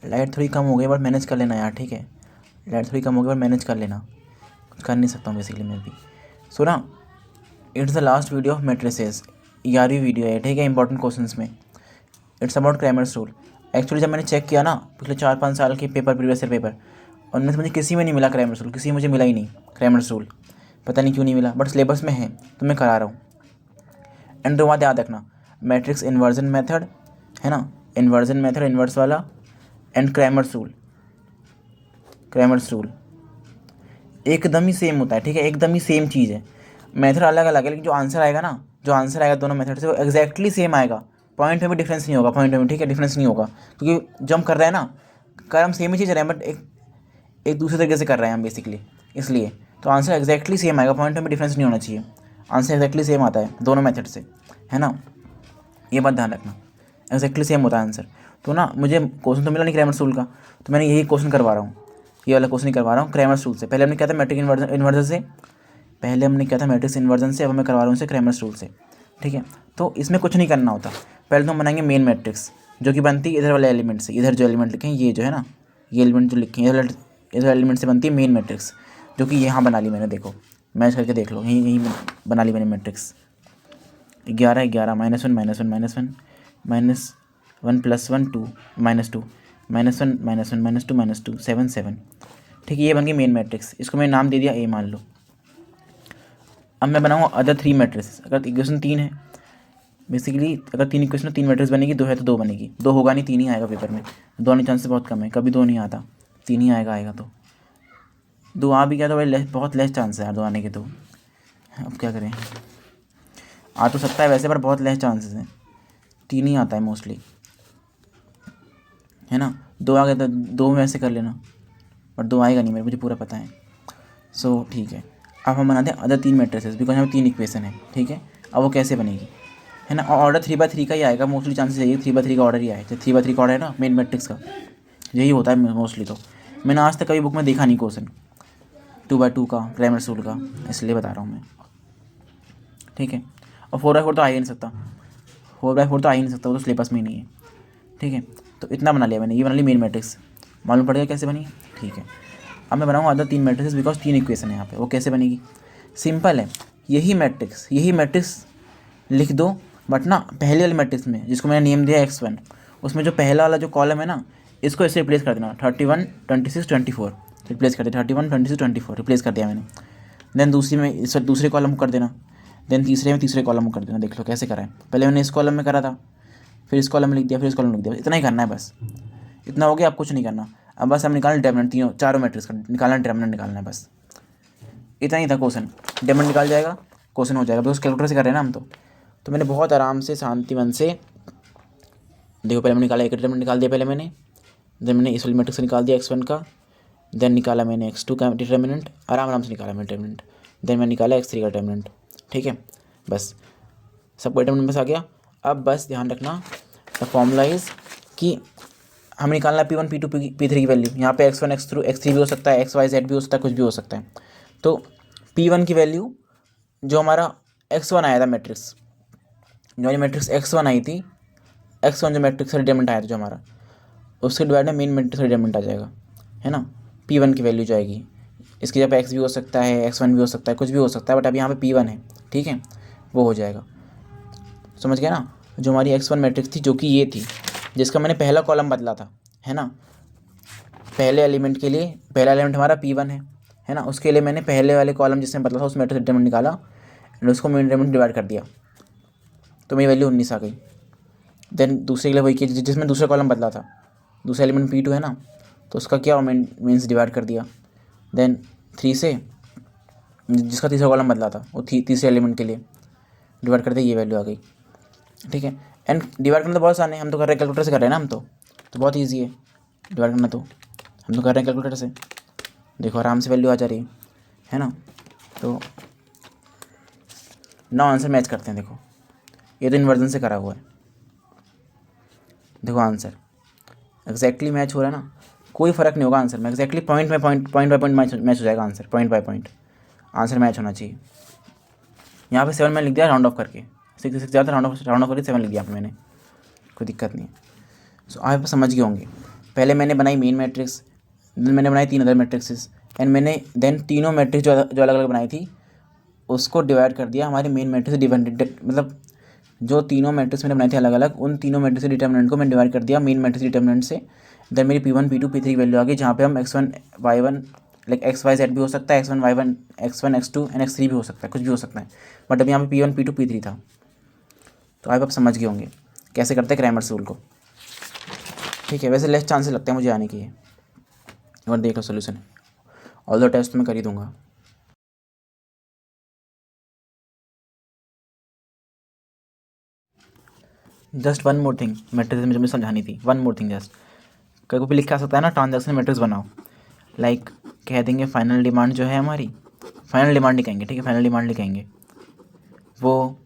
Light थोड़ी कम हो गई बट मैनेज कर लेना यार, ठीक है। लाइट थोड़ी कम हो गई बट मैनेज कर लेना, कुछ कर नहीं सकता हूँ बेसिकली मैं भी। सो ना, it's the last video of matrices, 11वीं वीडियो है, ठीक है, इंपॉर्टेंट क्वेश्चंस में। It's about Cramer's rule. Actually जब मैंने चेक किया ना पिछले 4-5 साल के पेपर, प्रीवियस ईयर पेपर, और उनमें से मुझे किसी में नहीं मिला क्रैमर्स रूल, किसी में मुझे मिला ही नहीं क्रैमर्स रूल, पता नहीं क्यों नहीं मिला, बट सिलेबस में है तो मैं करा रहा हूँ। एंड दो बात याद रखना, मैट्रिक्स इन्वर्जन मेथड है ना, इन्वर्जन मेथड इन्वर्स वाला, and Cramer's rule. Cramer's rule एकदम ही सेम होता है, ठीक है, एकदम ही सेम चीज़ है। मेथड अलग अलग है लेकिन जो आंसर आएगा ना, जो आंसर आएगा दोनों मेथड से वो एग्जैक्टली सेम आएगा। पॉइंट में भी डिफरेंस नहीं होगा, पॉइंट में, ठीक है, डिफरेंस नहीं होगा, क्योंकि जब हम कर रहे हैं ना, कर हम सेम ही चीज़ रहे हैं बट एक दूसरे तरीके से कर रहे हैं हम बेसिकली, इसलिए तो आंसर एग्जैक्टली सेम आएगा, पॉइंट में भी डिफरेंस नहीं होना चाहिए, आंसर एग्जैक्टली सेम आता है दोनों मेथड से, है ना, ये बात ध्यान रखना, एग्जैक्टली सेम होता है आंसर। तो ना मुझे क्वेश्चन तो मिला नहीं क्रैमर्स रूल का, तो मैंने यही क्वेश्चन करवा रहा हूँ, ये वाला क्वेश्चन ही करवा रहा हूँ क्रैमर्स रूल से। पहले हमने किया था मैट्रिक इन्वर्जन से, पहले हमने किया था मैट्रिक्स इन्वर्जन से, अब मैं करवा रहा हूँ इसे क्रैमर्स रूल से, ठीक है। तो इसमें कुछ नहीं करना होता, पहले तो हम बनाएंगे मेन मैट्रिक्स जो कि बनती है इधर वाले एलिमेंट से, इधर जो एलिमेंट लिखे हैं ये जो है ना, ये एलिमेंट जो लिखे हैं इधर एलिमेंट से बनती है मेन मैट्रिक्स, जो कि यहाँ बना ली मैंने, देखो मैच करके देख लो, यहीं यहीं बना ली मैंने मैट्रिक्स। 11 11 -1 -1 -1 -1 +1 2 -2 -1 -1 -2 -2 7 7, ठीक है, ये बन गई मेन मैट्रिक्स, इसको मैंने नाम दे दिया ए मान लो। अब मैं बनाऊँगा अदर 3 मैट्रिक्स। अगर इक्वेशन 3 है बेसिकली, अगर 3 इक्वेशन 3 मैट्रिक्स बनेगी, 2 है तो 2 बनेगी, 2 होगा नहीं, 3 ही आएगा पेपर में, 2 आने चांसेस बहुत कम है, कभी 2 नहीं आता, 3 ही आएगा तो 2 आ भी गया तो भाई बहुत लेस चांस है यार 2 आने के, तो अब क्या करें, आ तो सकता है वैसे पर बहुत लेस चांसेस हैं, 3 ही आता है मोस्टली, है ना। 2 आ गया तो 2 में ऐसे कर लेना, बट 2 आएगा नहीं मेरे, मुझे पूरा पता है। सो ठीक है, अब हम बनाते हैं अदर 3 मैट्रिसेस, बिकॉज यहाँ 3 इक्वेशन है, ठीक है। अब वो कैसे बनेगी, है ना, ऑर्डर 3/3 का ही आएगा मोस्टली, चांसेस यही 3/3 का ऑर्डर ही आए, 3/3 का ऑर्डर है ना मेन मैट्रिक्स का, यही होता है मोस्टली। तो मैंने आज तक कभी बुक में देखा नहीं क्वेश्चन 2/2 का क्रैमर्स रूल का, इसलिए बता रहा हूँ मैं, ठीक है। और 4/4 तो आ ही नहीं सकता, 4/4 तो आ ही नहीं सकता, वो तो सिलेबस में ही नहीं है, ठीक है। तो इतना बना लिया मैंने, ये बना ली मेन मैट्रिक्स, मालूम पड़ गया कैसे बनी, ठीक है। अब मैं बनाऊँगा अदर 3 मैट्रिक्स, बिकॉज 3 इक्वेशन है यहाँ पे, वो कैसे बनेगी, सिंपल है, यही मैट्रिक्स लिख दो, बट ना पहले वाले मैट्रिक्स में जिसको मैंने नेम दिया x1, उसमें जो पहला वाला जो कॉलम है ना, इसको इससे रिप्लेस कर देना, 31 26 24 रिप्लेस कर दिया, 31 26 24 रिप्लेस कर दिया मैंने। देन दूसरी में इस दूसरे कॉलम को कर देना, देन तीसरे में तीसरे कॉलम को कर देना, देख लो कैसे करा है, पहले मैंने इस कॉलम में करा था, फिर इस कॉलम में लिख दिया, फिर इस कॉलम में लिख दिया, इतना ही करना है बस, इतना हो गया, आप कुछ नहीं करना। अब बस हम निकालना डिटरमिनेंट, चारों मैट्रिक्स का निकालना, डिटरमिनेंट निकालना है बस, इतना ही था क्वेश्चन, डिटरमिनेंट निकाल जाएगा, क्वेश्चन हो जाएगा, बिकॉज कैलकुलेटर से कर रहे हैं ना हम तो मैंने बहुत आराम से शांति मन से, देखो पहले मैंने निकाला, एक डिटरमिनेंट निकाल दिया पहले मैंने, देन मैंने इस वाली मैट्रिक्स निकाल दिया x1 का, देन निकाला मैंने x2 का डिटरमिनेंट, आराम से निकाला मैंने डिटरमिनेंट, देन मैंने निकाला x3 का डिटरमिनेंट, ठीक है, बस सबको डिटरमिनेंट बस आ गया। अब बस ध्यान रखना द फॉर्मूला इज कि हमें निकालना P1 P2 P3 की वैल्यू, यहाँ पे x1 x3 भी हो सकता है, x y z भी हो सकता है, कुछ भी हो सकता है। तो P1 की वैल्यू जो हमारा x1 आया था मैट्रिक्स, जो हमारी मैट्रिक्स x1 आई थी, x1 जो मैट्रिक्स का डिटरमिनेंट आया था जो हमारा, उसके डिवाइड में मेन मैट्रिक्स का डिटरमिनेंट आ जाएगा, है ना। P1 की वैल्यू जाएगी, इसकी जगह x भी हो सकता है, x1 भी हो सकता है, कुछ भी हो सकता है, बट अभी यहाँ पे P1 है, ठीक है, वो हो जाएगा, समझ गया ना। जो हमारी x1 मैट्रिक्स थी जो कि ये थी, जिसका मैंने पहला कॉलम बदला था, है ना, पहले एलिमेंट के लिए, पहला एलिमेंट हमारा P1 है ना, उसके लिए मैंने पहले वाले कॉलम जिसमें बदला था उस मैट्रिक्स डिटरमिनेंट निकाला, एंड उसको मेन डिटरमिनेंट डिवाइड कर दिया, तो मेरी वैल्यू 19 आ गई। देन दूसरे के लिए वही किया जिसमें दूसरा कॉलम बदला था, दूसरा एलिमेंट P2 है ना, तो उसका क्या मीन्स डिवाइड कर दिया, देन 3 से जिसका तीसरा कॉलम बदला था वो तीसरे एलिमेंट के लिए डिवाइड कर दिया, ये वैल्यू आ गई, ठीक है। एंड डिवाइड करना तो बहुत आसान है, हम तो कर रहे हैं कैलकुलेटर से कर रहे हैं ना, हम तो बहुत ईजी है डिवाइड करना, तो हम तो कर रहे हैं कैलकुलेटर से, देखो आराम से वैल्यू आ जा रही है ना। तो ना आंसर मैच करते हैं, देखो ये तो इन्वर्जन से करा हुआ है, देखो आंसर एग्जैक्टली मैच हो रहा है ना, कोई फ़र्क नहीं होगा आंसर में, exactly point by point match हो जाएगा answer, point by point answer match होना चाहिए। यहाँ पे 7 मैंने लिख दिया राउंड ऑफ करके, 6 ज़्यादा राउंड ऑफ करके 7 लिख दिया यहाँ पे मैंने, कोई दिक्कत नहीं है। सो आप समझ गए होंगे पहले मैंने बनाई मेन मैट्रिक्स, देन मैंने बनाई 3 अदर मैट्रिक्सेस, एंड मैंने देन तीनों मैट्रिक्स जो अलग अलग बनाई थी उसको डिवाइड कर दिया हमारे मेन मैट्रिक्स डिपेंडेंट, मतलब जो तीनों मैट्रिक्स मैंने बनाए थे अलग अलग, उन तीनों मैट्रिक्स डिटर्मिनेंट को मैंने डिवाइड कर दिया मेन मैट्रिक्स डिटर्मिनेंट से। देन मेरी P1 P2 P3 वैल्यू आ गई, जहाँ पे हम x1 y1 लाइक XYZ भी हो सकता है, x1 y1 x1 x2 and x3 भी हो सकता है, कुछ भी हो सकता है, बट अब यहाँ पे P1 P2 P3 था। तो आप समझ गए होंगे कैसे करते हैं क्रैमर्स रूल को। ठीक है, वैसे लेस चांसेस लगते हैं मुझे आने की है, और देख लो सोल्यूशन, ऑल द टेस्ट मैं कर ही दूंगा। Just one more thing matrix में मुझे समझानी थी, वन मोर थिंग जस्ट। कहीं भी लिखा सकता है ना ट्रांजैक्शन मैट्रिक्स बनाओ, लाइक कह देंगे फाइनल डिमांड जो है हमारी, फाइनल डिमांड लिखेंगे, ठीक है, फाइनल डिमांड लिखेंगे वो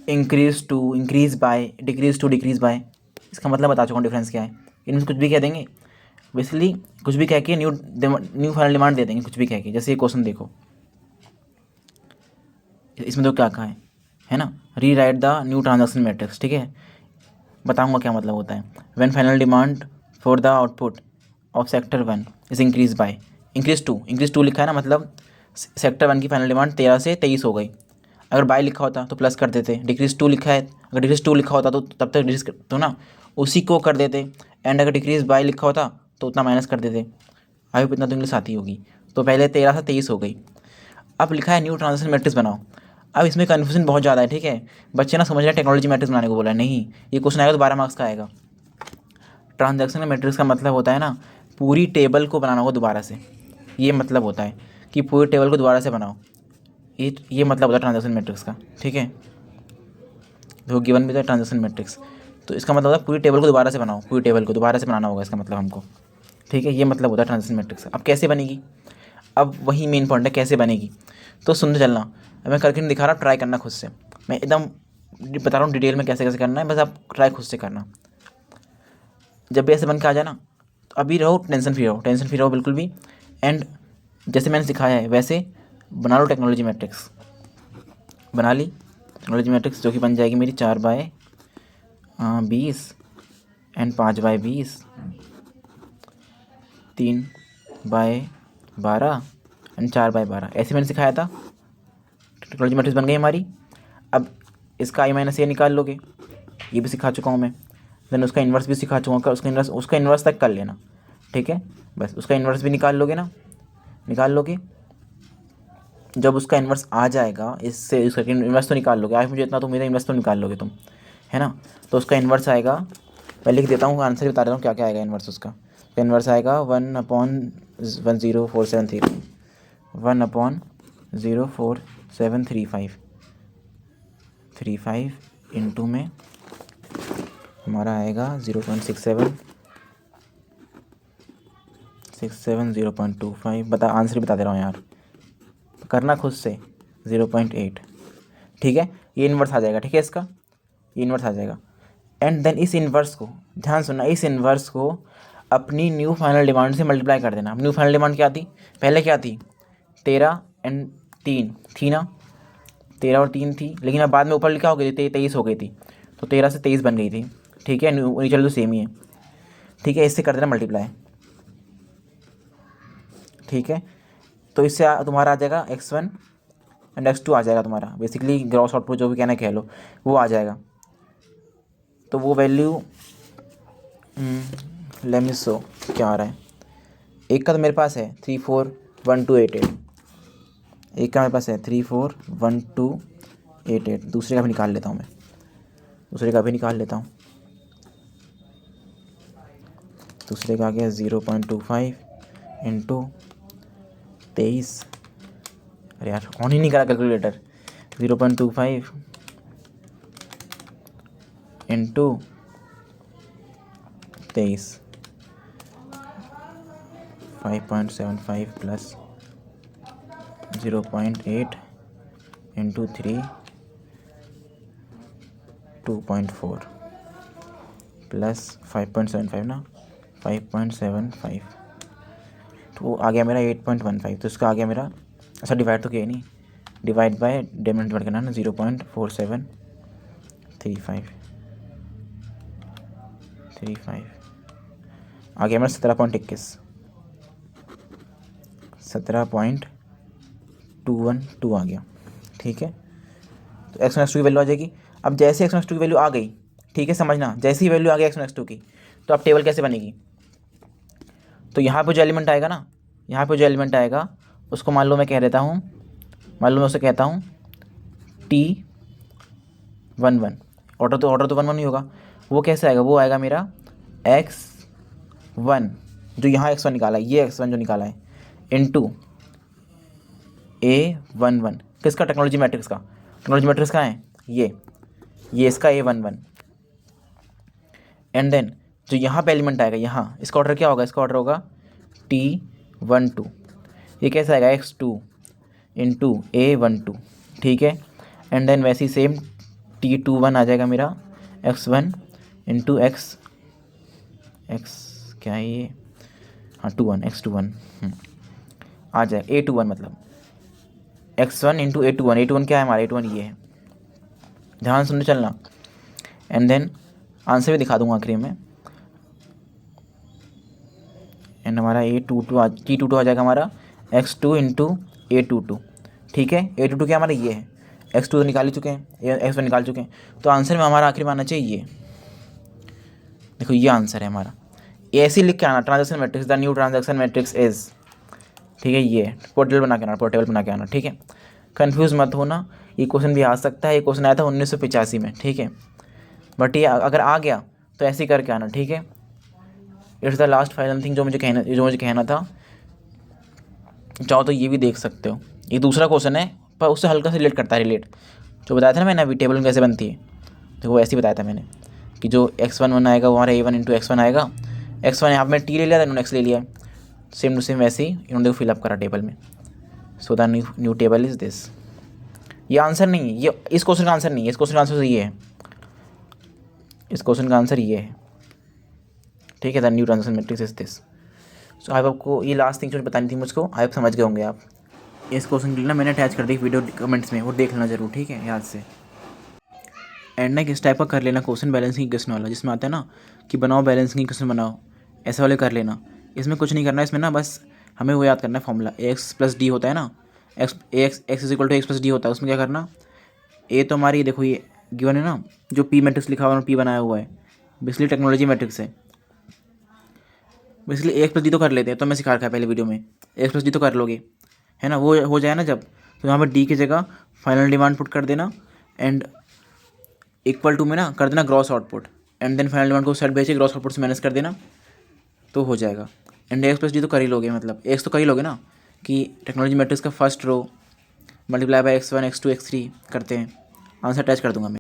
इंक्रीज बाय डिक्रीज बाय, इसका मतलब बता चुका हूँ डिफरेंस क्या है। इनमें कुछ भी कह देंगे, बेसिकली कुछ भी कह के न्यू फाइनल डिमांड दे देंगे, कुछ भी कह के। जैसे ये क्वेश्चन देखो, इसमें तो क्या कहा है ना, rewrite the new transaction matrix, ठीक है, बताऊंगा क्या मतलब होता है। When final demand for the output of sector 1 is increase to लिखा है ना, मतलब सेक्टर 1 की फाइनल डिमांड 13 से 23 हो गई। अगर बाय लिखा होता तो प्लस कर देते, डिक्रीज 2 लिखा है, अगर डिक्रीज 2 लिखा होता तो तब तक डिक्रीज तो ना उसी को कर देते, एंड अगर डिक्रीज बाय लिखा होता तो उतना माइनस कर देते। आई होप इतना तो इंग्लिश आती होगी। तो पहले 13 से 23 हो गई, अब लिखा है न्यू ट्रांजेक्शन मैट्रिक्स बनाओ। अब इसमें कन्फ्यूजन बहुत ज़्यादा है, ठीक है, बच्चे ना समझ रहे हैं टेक्नोलॉजी मैट्रिक्स बनाने को बोला है, नहीं, ये क्वेश्चन आएगा तो 12 मार्क्स का आएगा। ट्रांजैक्शन मैट्रिक्स का मतलब होता है ना पूरी टेबल को बनाना होगा दोबारा से, ये मतलब होता है कि पूरी टेबल को दोबारा से बनाओ, ये मतलब होता है ट्रांजैक्शन मैट्रिक्स का, ठीक है। तो गिवन भी था ट्रांजैक्शन मैट्रिक्स, तो इसका मतलब होता है पूरी टेबल को दोबारा से बनाओ, पूरी टेबल को दोबारा से बनाना होगा इसका मतलब हमको, ठीक है, ये मतलब होता है ट्रांजैक्शन मैट्रिक्स। अब कैसे बनेगी, अब वही मेन पॉइंट है कैसे बनेगी, तो सुनते चलना। अब मैं करके नहीं दिखा रहा, ट्राई करना खुद से, मैं एकदम बता रहा हूँ डिटेल में कैसे कैसे करना है, बस आप ट्राई खुद से करना। जब भी ऐसे बन के आ जाए ना, तो अभी रहो टेंशन फ्री रहो बिल्कुल भी, एंड जैसे मैंने सिखाया है वैसे बना लो टेक्नोलॉजी मैट्रिक्स। बना ली टेक्नोलॉजी मैट्रिक्स, जो कि बन जाएगी मेरी 4/20 एंड 5/20, 3/12 एंड 4/12, ऐसे मैंने सिखाया था। टेक्नोलॉजी मैट्रिक्स बन गई हमारी। अब इसका i-a निकाल लोगे, ये भी सिखा चुका हूँ मैं। देन उसका इन्वर्स भी सिखा चुका हूँ, उसका इन्वर्स तक कर लेना, ठीक है, बस उसका इन्वर्स भी निकाल लोगे ना, निकाल लोगे। जब उसका इन्वर्स आ जाएगा, इससे इसका इन्वर्स तो निकाल लोगे, आज मुझे इतना तो मेरा इन्वर्स तो निकाल लोगे तुम, है ना। तो उसका इन्वर्स आएगा, पहले लिख देता हूँ, आंसर बता देता हूँ क्या क्या आएगा इन्वर्स उसका। तो इन्वर्स आएगा 1/104,735, 1/04735 इंटू में हमारा आएगा 0.67 बता, आंसर बता दे रहा हूँ यार, करना खुद से, 0.8, ठीक है, ये इन्वर्स आ जाएगा, ठीक है, इसका ये इन्वर्स आ जाएगा। एंड देन इस इन्वर्स को, ध्यान सुनना, इस इन्वर्स को अपनी न्यू फाइनल डिमांड से मल्टीप्लाई कर देना। न्यू फाइनल डिमांड क्या थी, पहले क्या थी, 13 एंड 3 थी ना, 13 और 3 थी, लेकिन अब बाद में ऊपर लिखा हो गई थी 23 हो गई थी, तो 13 से 23 बन गई थी, ठीक है, नीचे तो सेम ही है, ठीक है, इससे कर देना मल्टीप्लाई, ठीक है। तो इससे तुम्हारा आ जाएगा x1 एंड x2 आ जाएगा तुम्हारा, बेसिकली ग्रॉस आउटपुट जो भी कहना कह लो, वो आ जाएगा। तो वो वैल्यू लेट मी शो क्या आ रहा है, एक का तो मेरे पास है 341288, एक का मेरे पास है 341288, दूसरे का भी निकाल लेता हूँ मैं, दूसरे का भी निकाल लेता हूँ, दूसरे का आ गया 0.25 इंटू 23, अरे यार ऑन ही नहीं करा calculator, 0.25 into 23, 5.75 plus 0.8 into 3, 2.4 plus 5.75 ना, 5.75, तो आ गया मेरा 8.15, तो इसका आ गया मेरा, अच्छा डिवाइड तो किया ही नहीं, डिवाइड बाय डिवाइड करना ना, 0.4735, 35 आ गया मेरा 17.21, 17.212 आ गया। ठीक है, तो एक्स माइनस टू की वैल्यू आ जाएगी। अब जैसे एक्स माइनस टू की वैल्यू आ गई, ठीक है, समझना, जैसे ही वैल्यू आ गई एक्स माइनस टू की, तो अब टेबल कैसे बनेगी? तो यहाँ पे जो एलिमेंट आएगा ना, यहाँ पे जो एलिमेंट आएगा उसको मान लो मैं कह देता हूँ, मान लो मैं उसे कहता हूँ T11। ऑर्डर तो 1 1 ही होगा। वो कैसे आएगा? वो आएगा मेरा x1, जो यहाँ x1 निकाला है, ये x1 जो निकाला है, इंटू A11। किसका? टेक्नोलॉजी मैट्रिक्स का। टेक्नोलॉजी मैट्रिक्स कहाँ है? ये इसका A11। एंड देन जो यहाँ पे एलिमेंट आएगा, यहाँ इसका ऑर्डर क्या होगा? इसका ऑर्डर होगा T12। ये कैसे आएगा? x2 into A12। ठीक है, एंड देन वैसे ही सेम T21 आ जाएगा मेरा x1 इंटू x क्या है ये, हाँ 21, x21 आ जाए A21, मतलब x1 इंटू A21। A21 क्या है हमारा? A21 ये है, ध्यान सुनने चलना। एंड देन आंसर भी दिखा दूंगा आखिरी में। एंड हमारा T22 आ जाएगा हमारा x2 इंटू A22। ठीक है, A22 क्या हमारा? ये है। x2 तो निकाल ही चुके हैं, x1 निकाल चुके हैं, तो आंसर में हमारा आखिर में आना चाहिए ये। देखो ये आंसर है हमारा। ये ऐसे ही लिख के आना, transaction matrix, the new transaction matrix is. ठीक है, ये पोर्टेबल बना के आना, पोर्टेबल बना के आना। ठीक है, कन्फ्यूज़ मत होना, ये क्वेश्चन भी आ सकता है। ये क्वेश्चन आया था 1985 में। ठीक है, बट ये अगर आ गया तो ऐसे ही करके आना। ठीक है, it's the last final thing जो मुझे कहना था। चाहो तो ये भी देख सकते हो, ये दूसरा क्वेश्चन है पर उससे हल्का से रिलेट करता है। रिलेट जो बताया था ना मैंने अभी, टेबल में कैसे बनती है, तो वो ऐसे ही बताया था मैंने कि जो x1 आएगा वो हमारा A1 इंटू x1 आएगा। x1 यहाँ पर मैं t ले लिया था, इन्होंने x ले लिया, सेम टू सेम वैसे ही इन्होंने देखो फिलअप करा टेबल में। So the new table is this. ये आंसर नहीं है, ये इस क्वेश्चन का आंसर नहीं है, इस क्वेश्चन का आंसर ये है, इस क्वेश्चन का आंसर ये है। ठीक है, the new transaction matrix is this. So I आपको ये लास्ट थिंग जो बतानी थी मुझको, आई समझ गए होंगे आप। इस क्वेश्चन के लिए ना मैंने अटैच कर दी वीडियो कमेंट्स में, वो देख लेना जरूर। ठीक है, याद से। एंड ना किस टाइप का कर लेना क्वेश्चन, बैलेंसिंग क्वेश्चन वाला, जिसमें आता है ना कि बनाओ बैलेंसिंग क्वेश्चन बनाओ, ऐसे वाले कर लेना। इसमें कुछ नहीं करना, इसमें ना बस हमें वो याद करना है फॉर्मूला, एक्स प्लस डी होता है ना, X is equal to X plus D होता है। उसमें क्या करना, ए तो हमारी देखो ये गिवन है ना, जो पी मैट्रिक्स लिखा हुआ है, पी बनाया हुआ है, बेसिकली टेक्नोलॉजी मैट्रिक्स है। बेसिकली एक्स प्लस डी तो कर लेते हैं, तो मैं सिखा रखा है पहले वीडियो में, एक्स प्लस डी तो कर लोगे, है ना। वो हो जाए ना जब, तो यहाँ पर डी की जगह फाइनल डिमांड पुट कर देना, एंड इक्वल टू में ना कर देना gross output, and then final demand को सेट भेज के ग्रॉस आउटपुट से माइनस कर देना, तो हो जाएगा। एंड एक्स प्लस डी तो कर ही लोगे, मतलब एक्स तो कर ही लोगे ना, कि टेक्नोलॉजी मैट्रिक्स का first row multiply by x1 x2 x3 करते हैं। आंसर अटैच कर दूंगा मैं।